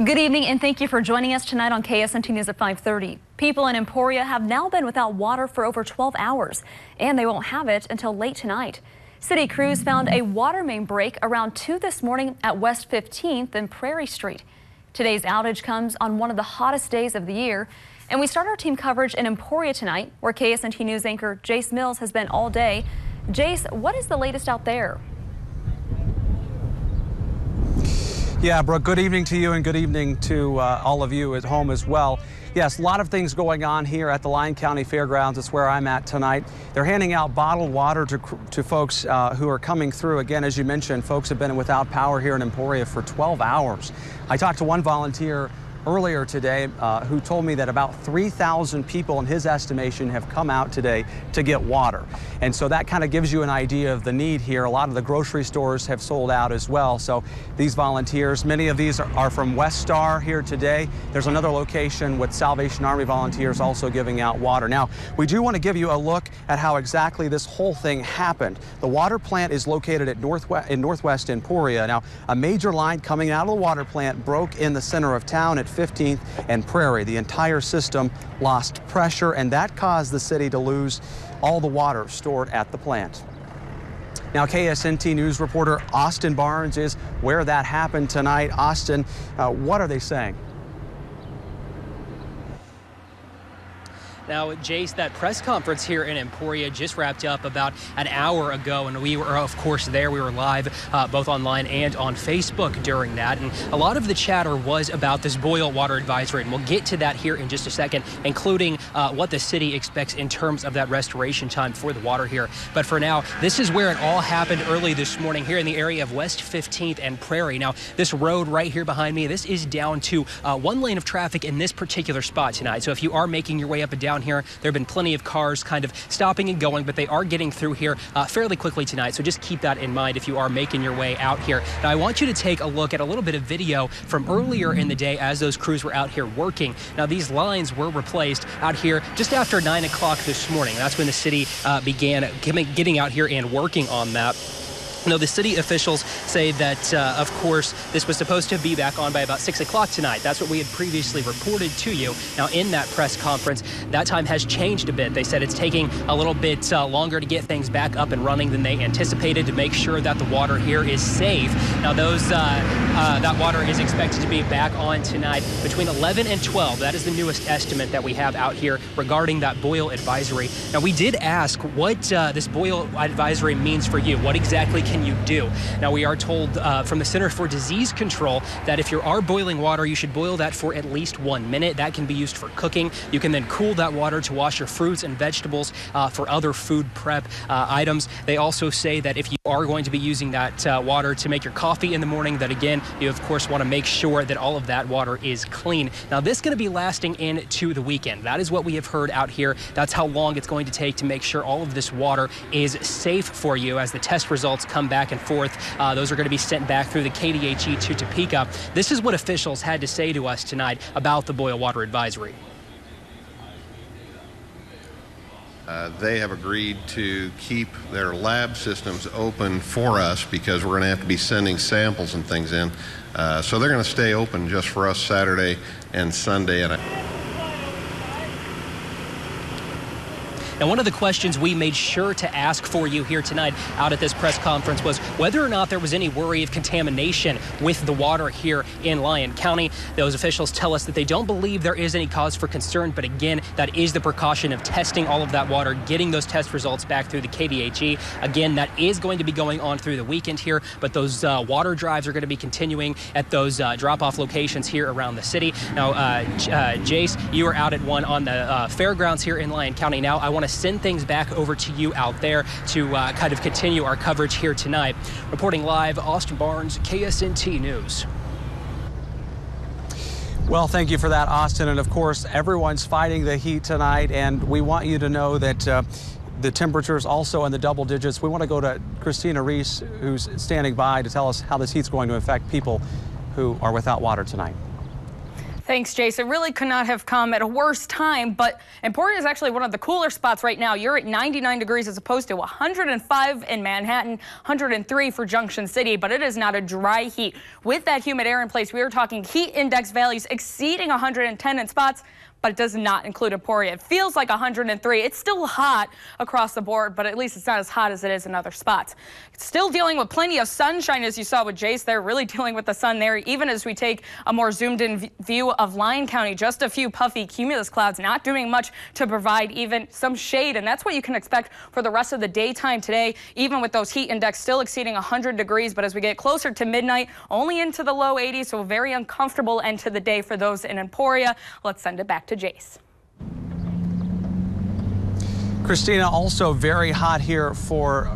Good evening and thank you for joining us tonight on KSNT News at 5:30. People in Emporia have now been without water for over 12 hours and they won't have it until late tonight. City crews found a water main break around 2 this morning at West 15th and Prairie Street. Today's outage comes on one of the hottest days of the year, and we start our team coverage in Emporia tonight, where KSNT News anchor Jace Mills has been all day. Jace, what is the latest out there? Yeah, Brooke, good evening to you and good evening to all of you at home as well. Yes, a lot of things going on here at the Lyon County Fairgrounds. It's where I'm at tonight. They're handing out bottled water to folks who are coming through. Again, as you mentioned, folks have been without power here in Emporia for 12 hours. I talked to one volunteer earlier today who told me that about 3,000 people in his estimation have come out today to get water. And so that kind of gives you an idea of the need here. A lot of the grocery stores have sold out as well. So these volunteers, many of these are from West Star here today. There's another location with Salvation Army volunteers also giving out water. Now, we do want to give you a look at how exactly this whole thing happened. The water plant is located at Northwest Emporia. Now, a major line coming out of the water plant broke in the center of town at 15th and Prairie. The entire system lost pressure, and that caused the city to lose all the water stored at the plant. Now, KSNT News reporter Austin Barnes is where that happened tonight. Austin, what are they saying? Now, Jace, that press conference here in Emporia just wrapped up about an hour ago, and we were, of course, there. We were live both online and on Facebook during that, and a lot of the chatter was about this boil water advisory, and we'll get to that here in just a second, including what the city expects in terms of that restoration time for the water here. But for now, this is where it all happened early this morning here in the area of West 15th and Prairie. Now, this road right here behind me, this is down to one lane of traffic in this particular spot tonight. So if you are making your way up and down here, there have been plenty of cars kind of stopping and going, but they are getting through here fairly quickly tonight. So just keep that in mind if you are making your way out here. Now, I want you to take a look at a little bit of video from earlier in the day as those crews were out here working. Now, these lines were replaced out here just after 9 o'clock this morning. That's when the city began getting out here and working on that. Now, the city officials say that, of course, this was supposed to be back on by about 6 o'clock tonight. That's what we had previously reported to you. Now, in that press conference, that time has changed a bit. They said it's taking a little bit longer to get things back up and running than they anticipated to make sure that the water here is safe. Now, that water is expected to be back on tonight between 11 and 12. That is the newest estimate that we have out here regarding that boil advisory. Now, we did ask what this boil advisory means for you. What exactly can you do? Now, we are told from the Center for Disease Control that if you are boiling water, you should boil that for at least 1 minute. That can be used for cooking. You can then cool that water to wash your fruits and vegetables for other food prep items. They also say that if you are going to be using that water to make your coffee in the morning, that again, you of course want to make sure that all of that water is clean. Now, this is going to be lasting into the weekend. That is what we have heard out here. That's how long it's going to take to make sure all of this water is safe for you as the test results come back and forth. Those are going to be sent back through the KTKA to Topeka. This is what officials had to say to us tonight about the boil water advisory. They have agreed to keep their lab systems open for us because we're going to have to be sending samples and things in. So they're going to stay open just for us Saturday and Sunday. Now, one of the questions we made sure to ask for you here tonight out at this press conference was whether or not there was any worry of contamination with the water here in Lyon County. Those officials tell us that they don't believe there is any cause for concern, but again, that is the precaution of testing all of that water, getting those test results back through the KTKA. Again, that is going to be going on through the weekend here, but those water drives are going to be continuing at those drop-off locations here around the city. Now, Jace, you are out at one on the fairgrounds here in Lyon County. Now, I want to send things back over to you out there to kind of continue our coverage here tonight. Reporting live, Austin Barnes, KSNT News. Well, thank you for that, Austin. And of course, everyone's fighting the heat tonight, and we want you to know that the temperatures also in the double digits. We want to go to Christina Reese, who's standing by to tell us how this heat's going to affect people who are without water tonight. Thanks, Jason. Really could not have come at a worse time, but Emporia is actually one of the cooler spots right now. You're at 99 degrees as opposed to 105 in Manhattan, 103 for Junction City, but it is not a dry heat. With that humid air in place, we are talking heat index values exceeding 110 in spots, but it does not include Emporia. It feels like 103. It's still hot across the board, but at least it's not as hot as it is in other spots. It's still dealing with plenty of sunshine, as you saw with Jace. They're really dealing with the sun there, even as we take a more zoomed in view of Lyon County. Just a few puffy cumulus clouds, not doing much to provide even some shade, and that's what you can expect for the rest of the daytime today, even with those heat index still exceeding 100 degrees. But as we get closer to midnight, only into the low 80s, so a very uncomfortable end to the day for those in Emporia. Let's send it back to Jace. Christina, also very hot here for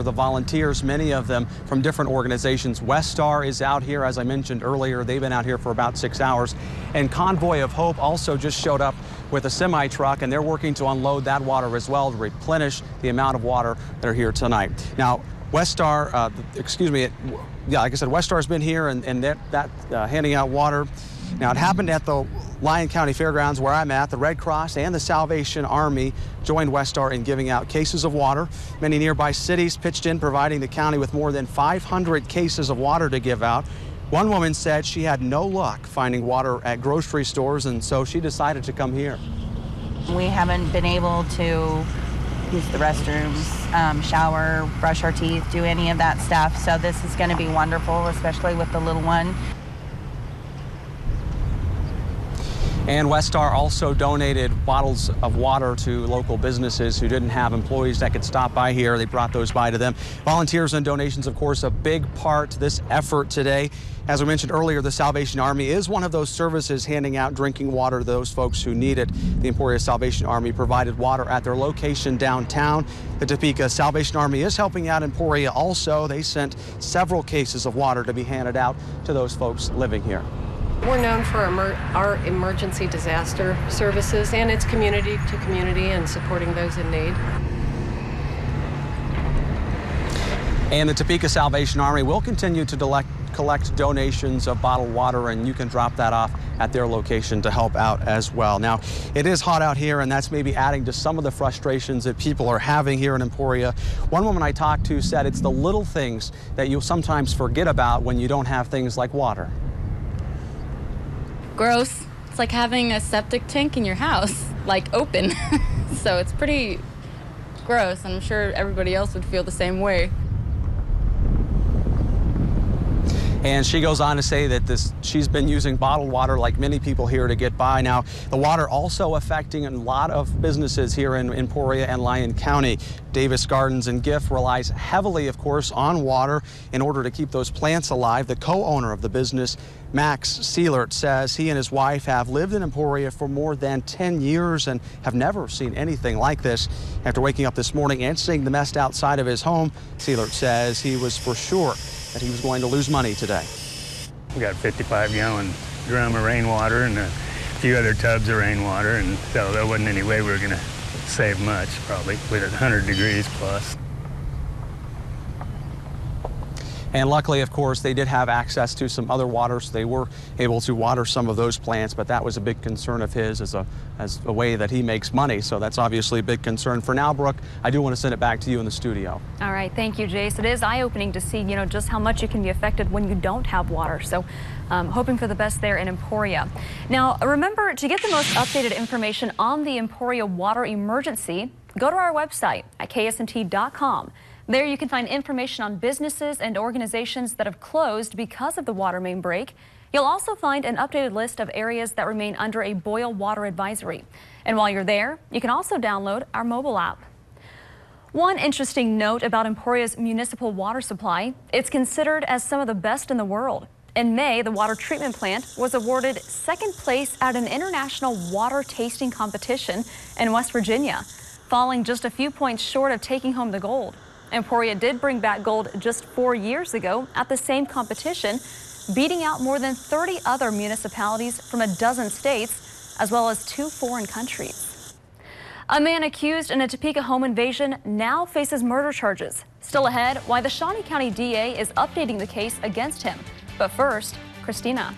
the volunteers, many of them from different organizations. Westar is out here, as I mentioned earlier. They've been out here for about 6 hours. And Convoy of Hope also just showed up with a semi truck, and they're working to unload that water as well to replenish the amount of water that are here tonight. Now, Westar, like I said, Westar's been here and handing out water. Now, it happened at the Lyon County Fairgrounds where I'm at. The Red Cross and the Salvation Army joined Westar in giving out cases of water. Many nearby cities pitched in, providing the county with more than 500 cases of water to give out. One woman said she had no luck finding water at grocery stores, and so she decided to come here. We haven't been able to use the restrooms, shower, brush our teeth, do any of that stuff. So this is going to be wonderful, especially with the little one. And Westar also donated bottles of water to local businesses who didn't have employees that could stop by here. They brought those by to them. Volunteers and donations, of course, a big part to this effort today. As we mentioned earlier, the Salvation Army is one of those services handing out drinking water to those folks who need it. The Emporia Salvation Army provided water at their location downtown. The Topeka Salvation Army is helping out Emporia also. They sent several cases of water to be handed out to those folks living here. We're known for our emergency disaster services, and it's community to community and supporting those in need. And the Topeka Salvation Army will continue to collect donations of bottled water, and you can drop that off at their location to help out as well. Now, it is hot out here, and that's maybe adding to some of the frustrations that people are having here in Emporia. One woman I talked to said it's the little things that you sometimes forget about when you don't have things like water. Gross. It's like having a septic tank in your house, like open. So it's pretty gross. I'm sure everybody else would feel the same way. And she goes on to say that she's been using bottled water like many people here to get by. Now, the water also affecting a lot of businesses here in Emporia and Lyon County. Davis Gardens and Gift relies heavily, of course, on water in order to keep those plants alive. The co-owner of the business, Max Seelert, says he and his wife have lived in Emporia for more than 10 years and have never seen anything like this. After waking up this morning and seeing the mess outside of his home, Seelert says he was for sure that he was going to lose money today. We got a 55-gallon drum of rainwater and a few other tubs of rainwater, and so there wasn't any way we were going to save much, probably, with 100 degrees plus. And luckily, of course, they did have access to some other water, so they were able to water some of those plants, but that was a big concern of his as a way that he makes money. So that's obviously a big concern. For now, Brooke, I do want to send it back to you in the studio. All right, thank you, Jace. It is eye-opening to see, just how much you can be affected when you don't have water. So hoping for the best there in Emporia. Now, remember, to get the most updated information on the Emporia water emergency, go to our website at ksnt.com. There you can find information on businesses and organizations that have closed because of the water main break. You'll also find an updated list of areas that remain under a boil water advisory. And while you're there, you can also download our mobile app. One interesting note about Emporia's municipal water supply, it's considered as some of the best in the world. In May, the water treatment plant was awarded second place at an international water tasting competition in West Virginia, falling just a few points short of taking home the gold. Emporia did bring back gold just 4 years ago at the same competition, beating out more than 30 other municipalities from a dozen states, as well as 2 foreign countries. A man accused in a Topeka home invasion now faces murder charges. Still ahead, why the Shawnee County DA is updating the case against him. But first, Christina.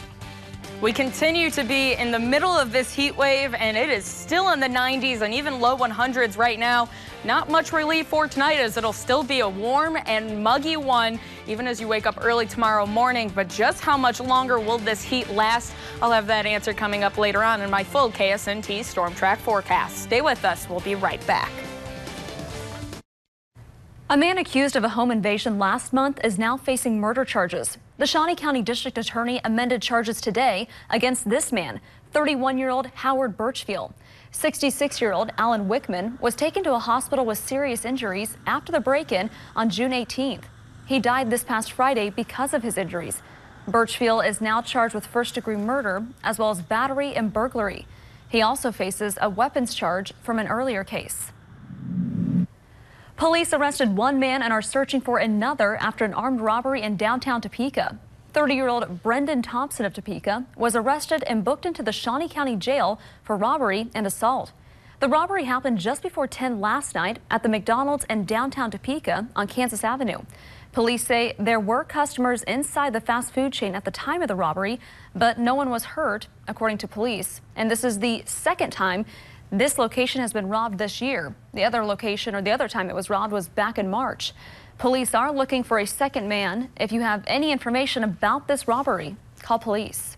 We continue to be in the middle of this heat wave, and it is still in the 90s and even low 100s right now. Not much relief for tonight, as it'll still be a warm and muggy one even as you wake up early tomorrow morning. But just how much longer will this heat last? I'll have that answer coming up later on in my full KSNT Storm Track forecast. Stay with us. We'll be right back. A man accused of a home invasion last month is now facing murder charges. The Shawnee County District Attorney amended charges today against this man, 31-year-old Howard Birchfield. 66-year-old Alan Wickman was taken to a hospital with serious injuries after the break-in on June 18th. He died this past Friday because of his injuries. Birchfield is now charged with first-degree murder as well as battery and burglary. He also faces a weapons charge from an earlier case. Police arrested one man and are searching for another after an armed robbery in downtown Topeka. 30-year-old Brendan Thompson of Topeka was arrested and booked into the Shawnee County Jail for robbery and assault. The robbery happened just before 10 last night at the McDonald's in downtown Topeka on Kansas Avenue. Police say there were customers inside the fast food chain at the time of the robbery, but no one was hurt, according to police. And this is the second time this location has been robbed this year. The other location, or the other time it was robbed, was back in March. Police are looking for a second man. If you have any information about this robbery, call police.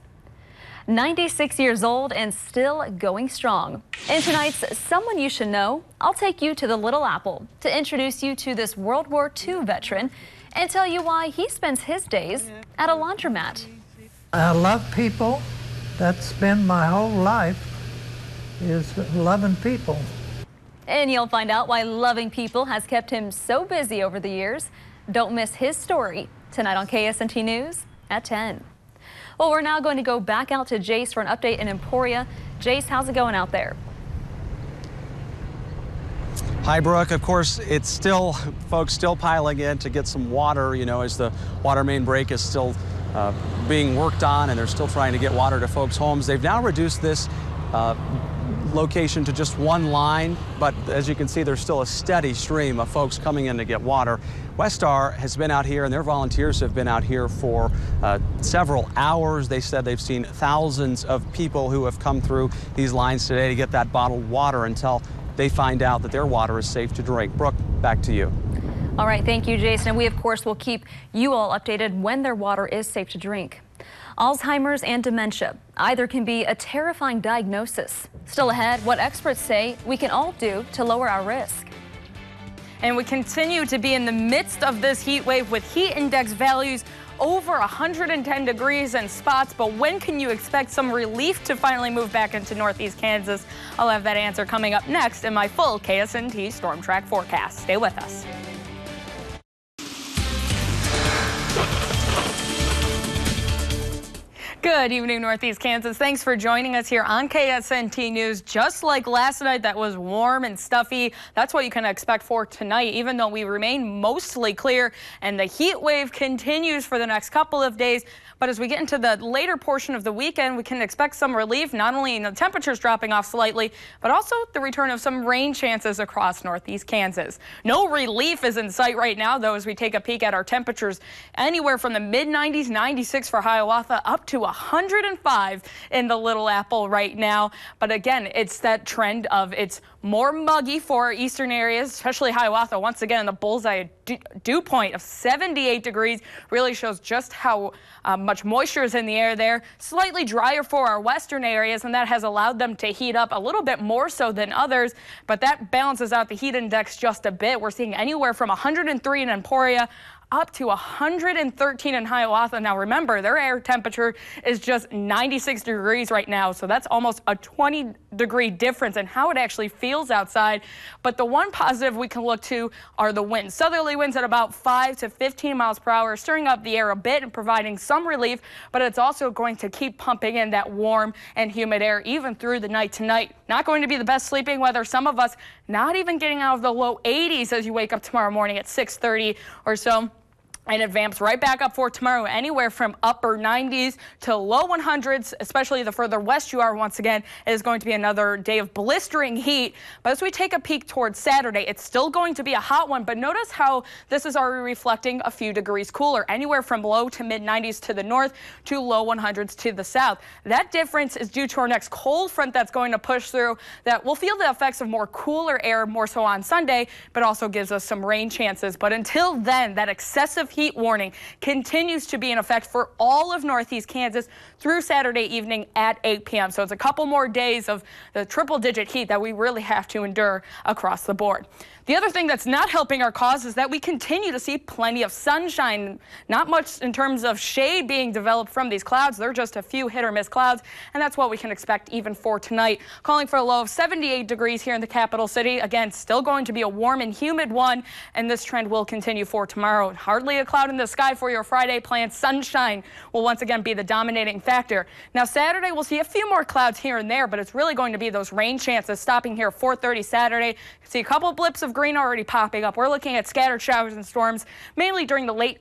96 years old and still going strong. In tonight's Someone You Should Know, I'll take you to the Little Apple to introduce you to this World War II veteran and tell you why he spends his days at a laundromat. I love people. That's been my whole life, is loving people. And you'll find out why loving people has kept him so busy over the years. Don't miss his story tonight on KSNT News at 10. Well, we're now going to go back out to Jace for an update in Emporia. Jace, how's it going out there? Hi, Brooke. Of course, it's still, folks still piling in to get some water, you know, as the water main break is still being worked on and they're still trying to get water to folks' homes. They've now reduced this location to just one line, but as you can see, there's still a steady stream of folks coming in to get water. Westar has been out here and their volunteers have been out here for several hours. They said they've seen thousands of people who have come through these lines today to get that bottled water until they find out that their water is safe to drink. Brooke, back to you. All right, thank you, Jason. And we, of course, will keep you all updated when their water is safe to drink. Alzheimer's and dementia. Either can be a terrifying diagnosis. Still ahead, what experts say we can all do to lower our risk. And we continue to be in the midst of this heat wave with heat index values over 110 degrees in spots. But when can you expect some relief to finally move back into northeast Kansas? I'll have that answer coming up next in my full KSNT Storm Track forecast. Stay with us. Good evening, Northeast Kansas. Thanks for joining us here on KSNT News. Just like last night, that was warm and stuffy. That's what you can expect for tonight, even though we remain mostly clear and the heat wave continues for the next couple of days. But as we get into the later portion of the weekend, we can expect some relief, not only in the temperatures dropping off slightly, but also the return of some rain chances across northeast Kansas. No relief is in sight right now, though, as we take a peek at our temperatures, anywhere from the mid-90s, 96 for Hiawatha, up to 105 in the Little Apple right now. But again, it's that trend of it's more muggy for our eastern areas, especially Hiawatha. Once again, the bullseye dew point of 78 degrees really shows just how much moisture is in the air there. Slightly drier for our western areas, and that has allowed them to heat up a little bit more so than others, but that balances out the heat index just a bit. We're seeing anywhere from 103 in Emporia up to 113 in Hiawatha. Now remember, their air temperature is just 96 degrees right now, so that's almost a 20-degree difference in how it actually feels outside. But the one positive we can look to are the winds. Southerly winds at about 5 to 15 miles per hour, stirring up the air a bit and providing some relief, but it's also going to keep pumping in that warm and humid air even through the night tonight. Not going to be the best sleeping weather. Some of us not even getting out of the low 80s as you wake up tomorrow morning at 6:30 or so. and it vamps right back up for tomorrow, anywhere from upper 90s to low 100s, especially the further west you are. Once again, it is going to be another day of blistering heat. But as we take a peek towards Saturday, it's still going to be a hot one. But notice how this is already reflecting a few degrees cooler, anywhere from low to mid 90s to the north to low 100s to the south. That difference is due to our next cold front that's going to push through, that will feel the effects of more cooler air more so on Sunday, but also gives us some rain chances. But until then, that excessive heat warning continues to be in effect for all of northeast Kansas through Saturday evening at 8 p.m. So it's a couple more days of the triple-digit heat that we really have to endure across the board. The other thing that's not helping our cause is that we continue to see plenty of sunshine. Not much in terms of shade being developed from these clouds. They're just a few hit or miss clouds, and that's what we can expect even for tonight. Calling for a low of 78 degrees here in the capital city. Again, still going to be a warm and humid one, and this trend will continue for tomorrow. Hardly a cloud in the sky for your Friday plans. Sunshine will once again be the dominating factor. Now, Saturday, we'll see a few more clouds here and there, but it's really going to be those rain chances stopping here at 4:30 Saturday. See a couple blips of green already popping up. We're looking at scattered showers and storms, mainly during the late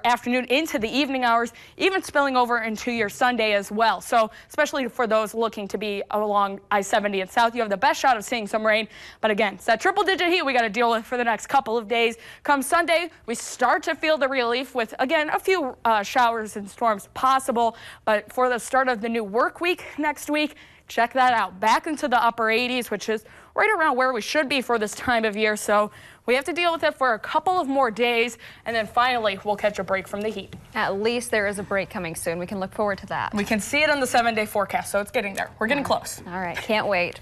afternoon into the evening hours, even spilling over into your Sunday as well. So especially for those looking to be along I-70 and south, you have the best shot of seeing some rain. But again, it's that triple-digit heat we got to deal with for the next couple of days. Come Sunday, we start to feel the relief with, again, a few showers and storms possible. But for the start of the new work week next week, check that out. Back into the upper 80s, which is right around where we should be for this time of year. So we have to deal with it for a couple of more days, and then finally we'll catch a break from the heat. At least there is a break coming soon. We can look forward to that. We can see it on the 7-day forecast, so it's getting there. We're getting close. All right, can't wait.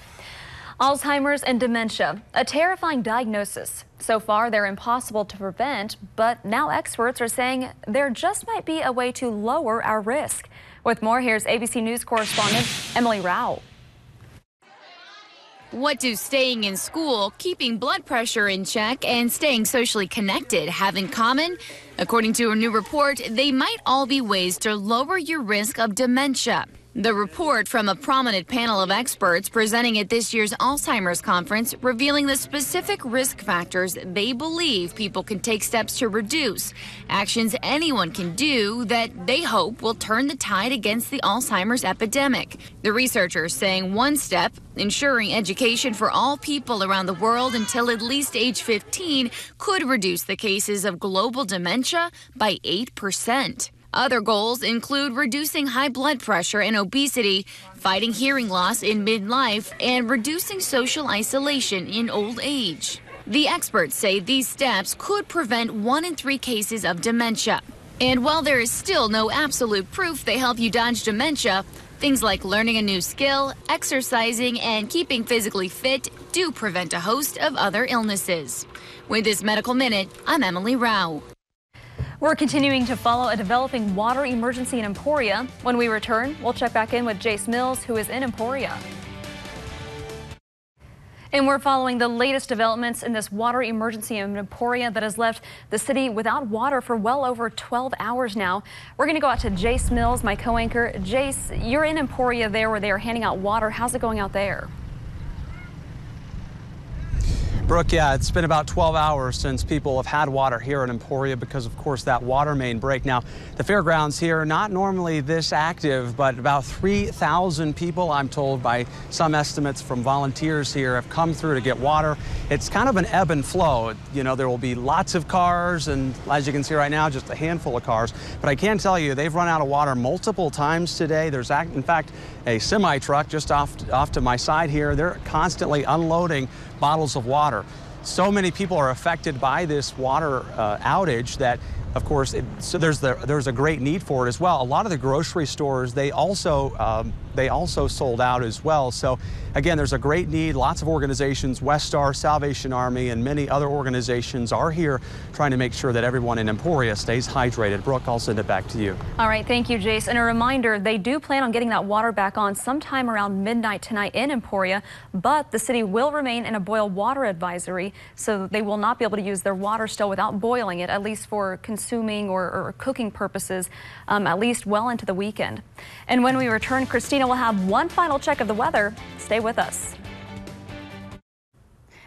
Alzheimer's and dementia, a terrifying diagnosis. So far, they're impossible to prevent, but now experts are saying there just might be a way to lower our risk. With more, here's ABC News correspondent Emily Rao. What do staying in school, keeping blood pressure in check, and staying socially connected have in common? According to a new report, they might all be ways to lower your risk of dementia. The report from a prominent panel of experts presenting at this year's Alzheimer's conference revealing the specific risk factors they believe people can take steps to reduce, actions anyone can do that they hope will turn the tide against the Alzheimer's epidemic. The researchers saying one step, ensuring education for all people around the world until at least age 15, could reduce the cases of global dementia by 8%. Other goals include reducing high blood pressure and obesity, fighting hearing loss in midlife, and reducing social isolation in old age. The experts say these steps could prevent 1 in 3 cases of dementia. And while there is still no absolute proof they help you dodge dementia, things like learning a new skill, exercising, and keeping physically fit do prevent a host of other illnesses. With this Medical Minute, I'm Emily Rao. We're continuing to follow a developing water emergency in Emporia. When we return, we'll check back in with Jace Mills, who is in Emporia. And we're following the latest developments in this water emergency in Emporia that has left the city without water for well over 12 hours now. We're going to go out to Jace Mills, my co-anchor. Jace, you're in Emporia there where they are handing out water. How's it going out there? Brooke, yeah, it's been about 12 hours since people have had water here in Emporia because, of course, that water main break. Now, the fairgrounds here, not normally this active, but about 3,000 people, I'm told by some estimates from volunteers here, have come through to get water. It's kind of an ebb and flow. You know, there will be lots of cars, and as you can see right now, just a handful of cars. But I can tell you, they've run out of water multiple times today. There's, in fact, a semi-truck just off to my side here. They're constantly unloading bottles of water. So many people are affected by this water outage that, of course, so there's a great need for it as well. A lot of the grocery stores, they also sold out as well. So again, there's a great need. Lots of organizations, West Star, Salvation Army, and many other organizations are here trying to make sure that everyone in Emporia stays hydrated. Brooke, I'll send it back to you. All right, thank you, Jace. And a reminder, they do plan on getting that water back on sometime around midnight tonight in Emporia, but the city will remain in a boil water advisory, so they will not be able to use their water still without boiling it, at least for consuming or cooking purposes, at least well into the weekend. And when we return, Christina will have one final check of the weather. Stay with us.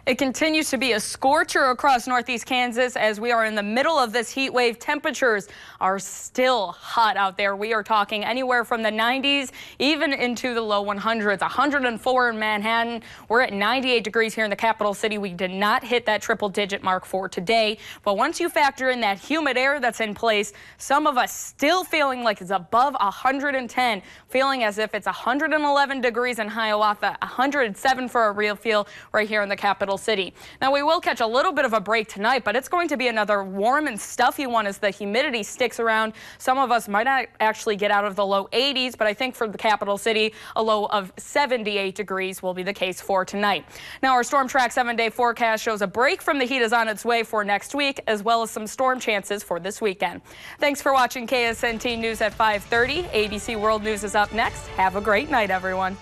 It continues to be a scorcher across northeast Kansas as we are in the middle of this heat wave. Temperatures are still hot out there. We are talking anywhere from the 90s even into the low 100s. 104 in Manhattan. We're at 98 degrees here in the capital city. We did not hit that triple-digit mark for today. But once you factor in that humid air that's in place, some of us still feeling like it's above 110, feeling as if it's 111 degrees in Hiawatha, 107 for a real feel right here in the capital city. Now, we will catch a little bit of a break tonight, but it's going to be another warm and stuffy one as the humidity sticks around. Some of us might not actually get out of the low 80s, but I think for the capital city, a low of 78 degrees will be the case for tonight. Now, our Storm Track 7-day forecast shows a break from the heat is on its way for next week, as well as some storm chances for this weekend. Thanks for watching KSNT News at 5:30. ABC World News is up next. Have a great night, everyone.